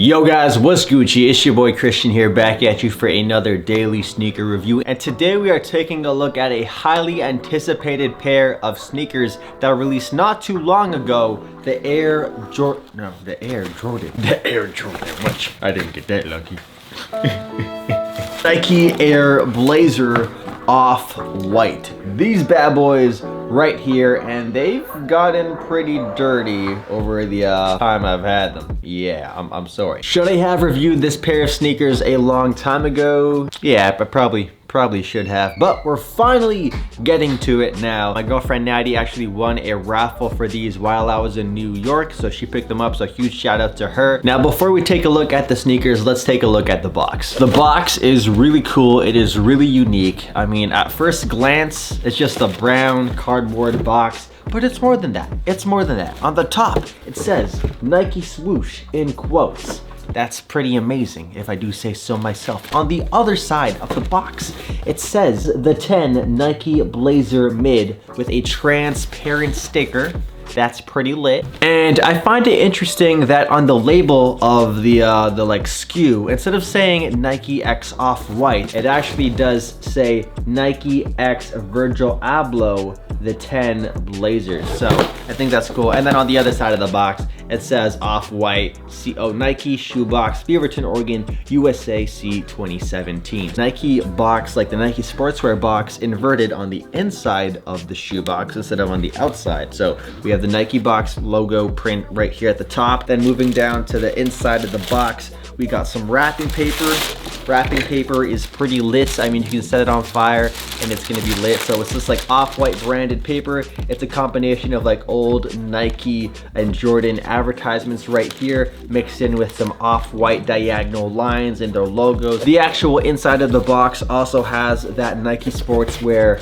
Yo guys, what's Gucci? It's your boy Christian here, back at you for another daily sneaker review. And today we are taking a look at a highly anticipated pair of sneakers that were released not too long ago. The Air Jordan. Which I didn't get that lucky. Nike Air BLAZER Off-White. These bad boys right here, and they've gotten pretty dirty over the time I've had them. Yeah, I'm sorry. Should I have reviewed this pair of sneakers a long time ago? Yeah, but probably should have, but we're finally getting to it now. My girlfriend Natty actually won a raffle for these while I was in New York, so she picked them up, so huge shout out to her. Now before we take a look at the sneakers, let's take a look at the box. The box is really cool. It is really unique. I mean, at first glance, it's just a brown cardboard box, but it's more than that. It's more than that. On the top, it says Nike swoosh in quotes. That's pretty amazing, if I do say so myself. On the other side of the box, it says the 10 Nike BLAZER Mid with a transparent sticker. That's pretty lit. And I find it interesting that on the label of the like SKU, instead of saying Nike X Off-White, it actually does say Nike X Virgil Abloh, the 10 BLAZERs. So I think that's cool. And then on the other side of the box, it says Off-White CO Nike Shoebox, Beaverton, Oregon, USA C 2017. Nike box, like the Nike sportswear box, inverted on the inside of the shoebox instead of on the outside. So we have the Nike box logo print right here at the top. Then moving down to the inside of the box, we got some wrapping paper. Wrapping paper is pretty lit. I mean, you can set it on fire and it's gonna be lit. So it's just like Off-White branded paper. It's a combination of like old Nike and Jordan advertisements right here, mixed in with some Off-White diagonal lines and their logos. The actual inside of the box also has that Nike sportswear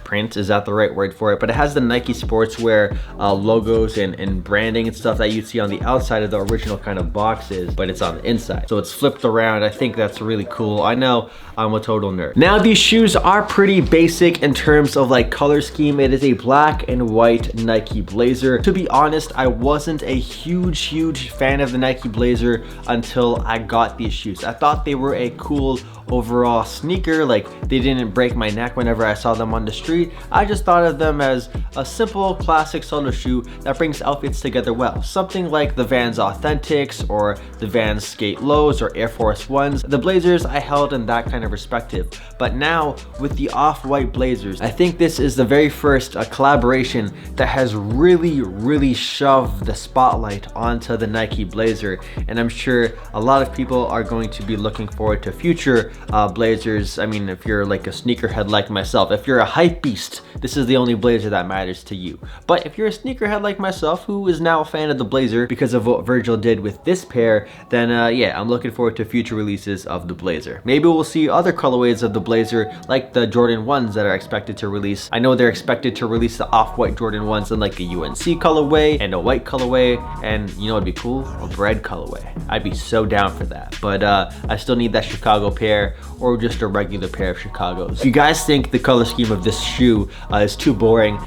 print, is that the right word for it? But it has the Nike sportswear logos and branding and stuff that you'd see on the outside of the original kind of boxes, but it's on the inside. So it's flipped around. I think that's really cool. I know I'm a total nerd. Now these shoes are pretty basic in terms of like color scheme. It is a black and white Nike BLAZER. To be honest, I wasn't a huge fan of the Nike BLAZER until I got these shoes. I thought they were a cool overall sneaker, like they didn't break my neck whenever I saw them on the street. I just thought of them as a simple classic solo shoe that brings outfits together well. Something like the Vans Authentics or the Vans Skate Lows or Air Force Ones. The BLAZERs I held in that kind of perspective. But now with the Off-White BLAZERs, I think this is the very first collaboration that has really shoved the spotlight onto the Nike BLAZER. And I'm sure a lot of people are going to be looking forward to future BLAZERs. I mean, if you're like a sneakerhead like myself, if you're a hype beast, this is the only BLAZER that matters to you. But if you're a sneakerhead like myself, who is now a fan of the BLAZER because of what Virgil did with this pair, then yeah, I'm looking forward to future releases of the BLAZER. Maybe we'll see other colorways of the BLAZER, like the Jordan 1s that are expected to release. I know they're expected to release the Off-White Jordan 1s in like a UNC colorway and a white colorway, and you know what'd be cool? A bread colorway. I'd be so down for that. But I still need that Chicago pair, or just a regular pair of Chicagos. If you guys think the color scheme of this shoe is too boring,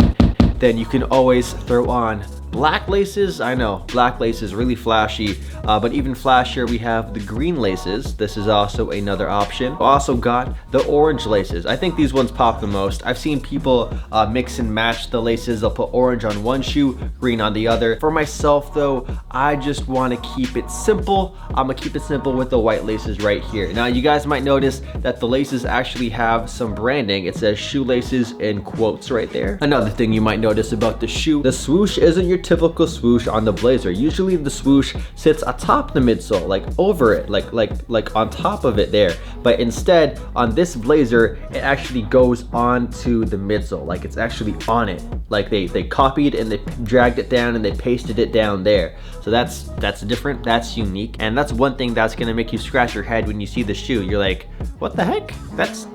then you can always throw on black laces. I know, black laces, really flashy, but even flashier, we have the green laces. This is also another option. Also got the orange laces. I think these ones pop the most. I've seen people mix and match the laces. They'll put orange on one shoe, green on the other. For myself though, I just want to keep it simple. I'm gonna keep it simple with the white laces right here. Now you guys might notice that the laces actually have some branding. It says shoelaces in quotes right there. Another thing you might notice about the shoe, the swoosh isn't your typical swoosh on the BLAZER. Usually the swoosh sits atop the midsole, like over it, like on top of it there. But instead, on this BLAZER, it actually goes onto the midsole, like it's actually on it. Like they copied and they dragged it down and they pasted it down there. So that's different, that's unique, and that's one thing that's gonna make you scratch your head when you see the shoe. You're like, what the heck?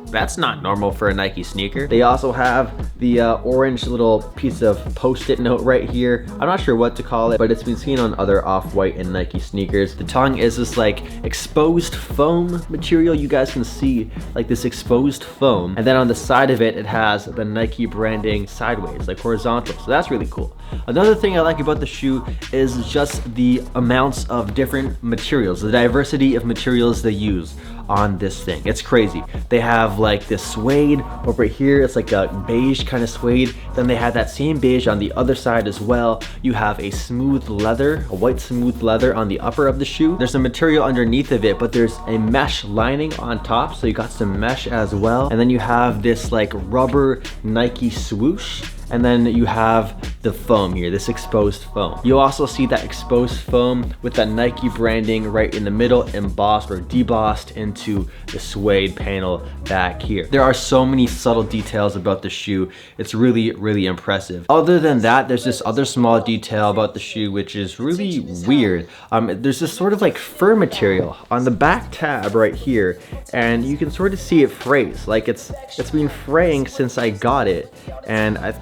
That's not normal for a Nike sneaker. They also have the orange little piece of post-it note right here. I'm not sure what to call it, but it's been seen on other Off-White and Nike sneakers. The tongue is this like exposed foam material. You guys can see like this exposed foam. And then on the side of it, it has the Nike branding sideways, like horizontal. So that's really cool. Another thing I like about the shoe is just the amounts of different materials, the diversity of materials they use on this thing. It's crazy. They have like this suede over here. It's like a beige kind of suede. Then they have that same beige on the other side as well. You have a smooth leather, a white smooth leather on the upper of the shoe. There's a material underneath of it, but there's a mesh lining on top. So you got some mesh as well. And then you have this like rubber Nike swoosh. And then you have the foam here, this exposed foam. You also see that exposed foam with that Nike branding right in the middle, embossed or debossed into the suede panel back here. There are so many subtle details about the shoe. It's really, really impressive. Other than that, there's this other small detail about the shoe, which is really weird. There's this sort of like fur material on the back tab right here, and you can sort of see it frays. Like it's been fraying since I got it, and I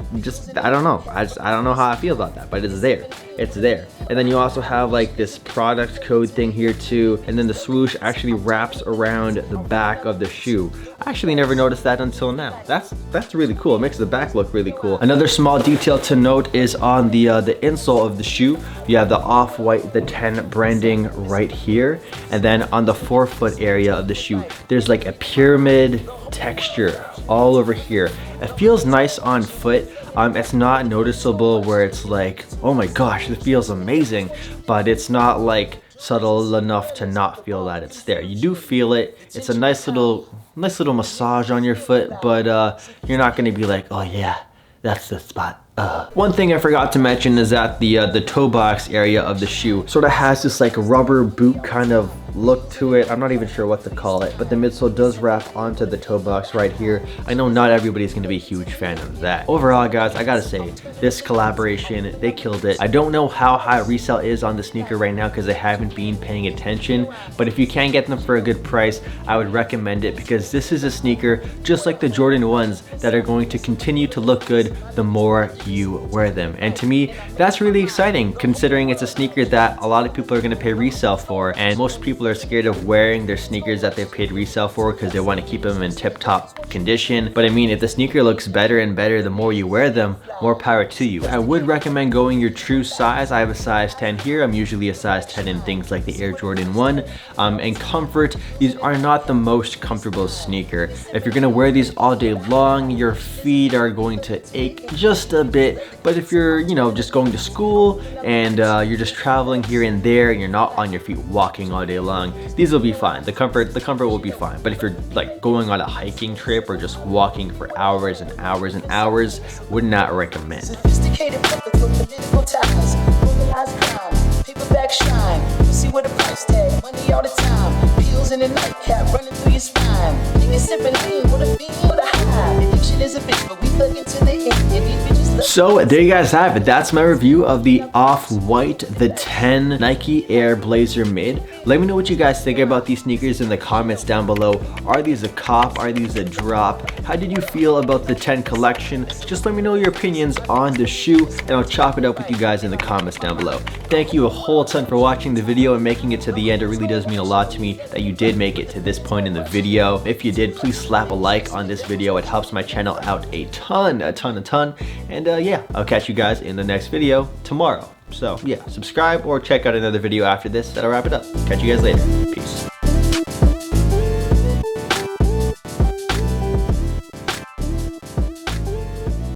don't know. I don't know how I feel about that, but it's there. It's there. And then you also have like this product code thing here too, and then the swoosh actually wraps around the back of the shoe. I actually never noticed that until now. That's really cool. It makes the back look really cool. Another small detail to note is on the insole of the shoe. You have the Off-White, the 10 branding right here, and then on the forefoot area of the shoe, there's like a pyramid texture all over here. It feels nice on foot. It's not noticeable where it's like, oh my gosh, it feels amazing, but it's not like subtle enough to not feel that it's there. You do feel it. It's a nice little massage on your foot, but you're not gonna be like, oh yeah, that's the spot. One thing I forgot to mention is that the toe box area of the shoe sort of has this like rubber boot kind of look to it. I'm not even sure what to call it, but the midsole does wrap onto the toe box right here. I know not everybody's gonna be a huge fan of that. Overall, guys, I gotta say, this collaboration, they killed it. I don't know how high resale is on the sneaker right now because I haven't been paying attention, but if you can get them for a good price, I would recommend it because this is a sneaker just like the Jordan 1s that are going to continue to look good the more you wear them. And to me, that's really exciting considering it's a sneaker that a lot of people are gonna pay resale for, and most people are scared of wearing their sneakers that they've paid resale for because they want to keep them in tip-top condition. But I mean, if the sneaker looks better and better the more you wear them, more power to you. I would recommend going your true size. I have a size 10 here. I'm usually a size 10 in things like the Air Jordan 1. And comfort, these are not the most comfortable sneaker. If you're gonna wear these all day long, your feet are going to ache just a bit. But if you're, you know, just going to school and you're just traveling here and there and you're not on your feet walking all day long, these will be fine. The comfort will be fine. But if you're like going on a hiking trip or just walking for hours and hours and hours, would not recommend. Sophisticated political ties, mobilized crime, paperback shine. See what the price tag, money all the time. Pills in a nightcap running through your spine. Niggas sipping lean with a fiend with a high. Addiction is a bitch, but we plug into the end. So there you guys have it. That's my review of the Off-White, the 10 Nike Air Blazer Mid. Let me know what you guys think about these sneakers in the comments down below. Are these a cop? Are these a drop? How did you feel about the 10 collection? Just let me know your opinions on the shoe and I'll chop it up with you guys in the comments down below. Thank you a whole ton for watching the video and making it to the end. It really does mean a lot to me that you did make it to this point in the video. If you did, please slap a like on this video. It helps my channel out a ton. And yeah, I'll catch you guys in the next video tomorrow. So yeah, subscribe or check out another video after this. That'll wrap it up. Catch you guys later. Peace.